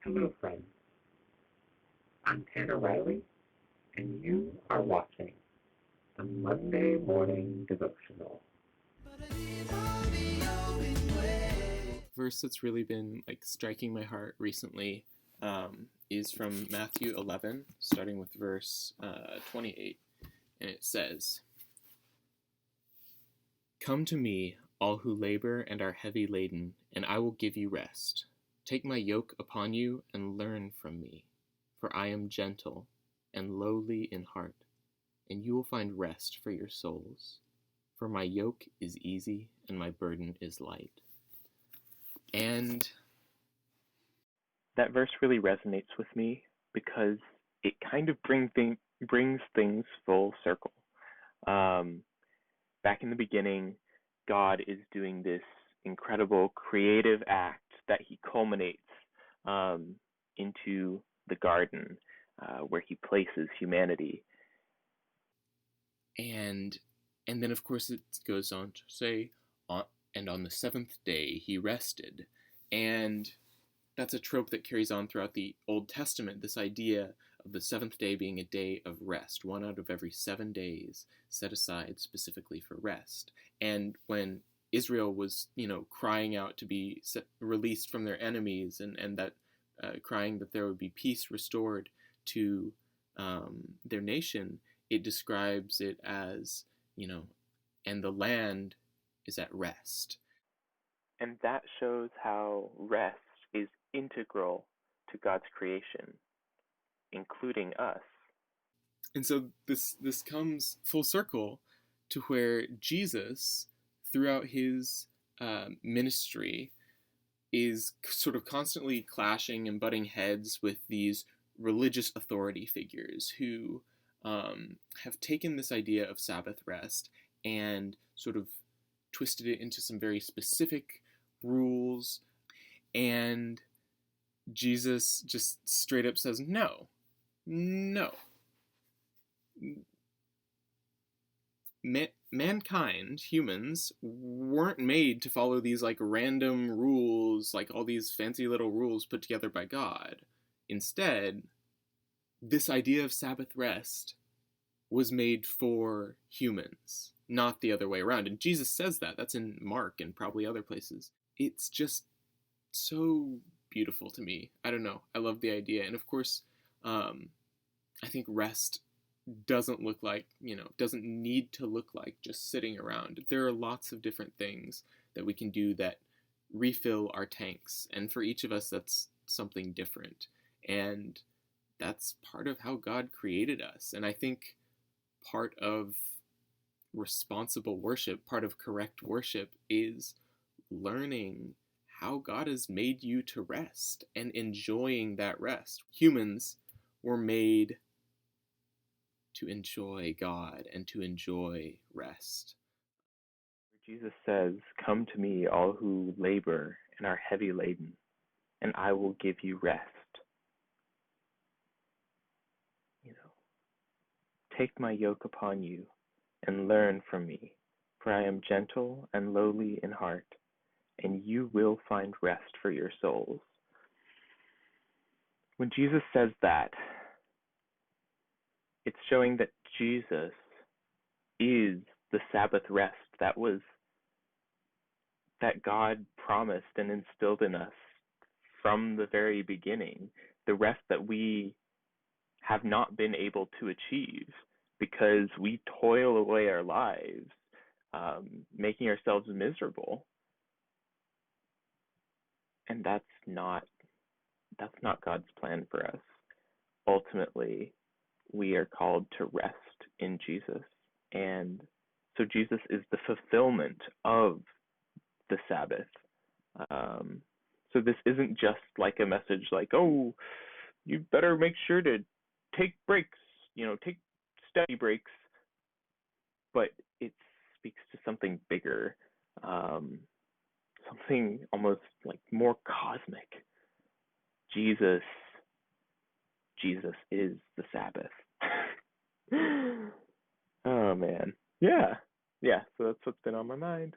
Hello, friends. I'm Tanner Riley, and you are watching the Monday Morning Devotional. Verse that's really been striking my heart recently is from Matthew 11, starting with verse 28, and it says, "Come to me, all who labor and are heavy laden, and I will give you rest. Take my yoke upon you and learn from me, for I am gentle and lowly in heart, and you will find rest for your souls. For my yoke is easy and my burden is light." And that verse really resonates with me because it kind of brings things full circle. Back in the beginning, God is doing this incredible creative act that he culminates into the garden where he places humanity. And then, of course, it goes on to say, and on the seventh day he rested. And that's a trope that carries on throughout the Old Testament, this idea of the seventh day being a day of rest, one out of every 7 days set aside specifically for rest. And when Israel was, crying out to be released from their enemies, and that crying that there would be peace restored to their nation, it describes it as, and the land is at rest. And that shows how rest is integral to God's creation, including us. And so this comes full circle to where Jesus, throughout his ministry, is sort of constantly clashing and butting heads with these religious authority figures who have taken this idea of Sabbath rest and sort of twisted it into some very specific rules. And Jesus just straight up says, no. Mankind, humans, weren't made to follow these random rules, all these fancy little rules put together by God. Instead, this idea of Sabbath rest was made for humans, not the other way around. And Jesus says that. That's in Mark and probably other places. It's just so beautiful to me. I don't know. I love the idea. And of course, I think rest doesn't doesn't need to look like just sitting around. There are lots of different things that we can do that refill our tanks. And for each of us, that's something different. And that's part of how God created us. And I think part of responsible worship, part of correct worship, is learning how God has made you to rest and enjoying that rest. Humans were made to enjoy God and to enjoy rest. Jesus says, "Come to me, all who labor and are heavy laden, and I will give you rest." Take my yoke upon you and learn from me, for I am gentle and lowly in heart, and you will find rest for your souls. When Jesus says that, it's showing that Jesus is the Sabbath rest that God promised and instilled in us from the very beginning, the rest that we have not been able to achieve because we toil away our lives, making ourselves miserable. And that's not God's plan for us. Ultimately, we are called to rest in Jesus. And so Jesus is the fulfillment of the Sabbath. So this isn't just a message oh, you better make sure to take breaks, take study breaks, but it speaks to something bigger, something almost more cosmic. Jesus is the Sabbath. Oh man. Yeah. So that's what's been on my mind.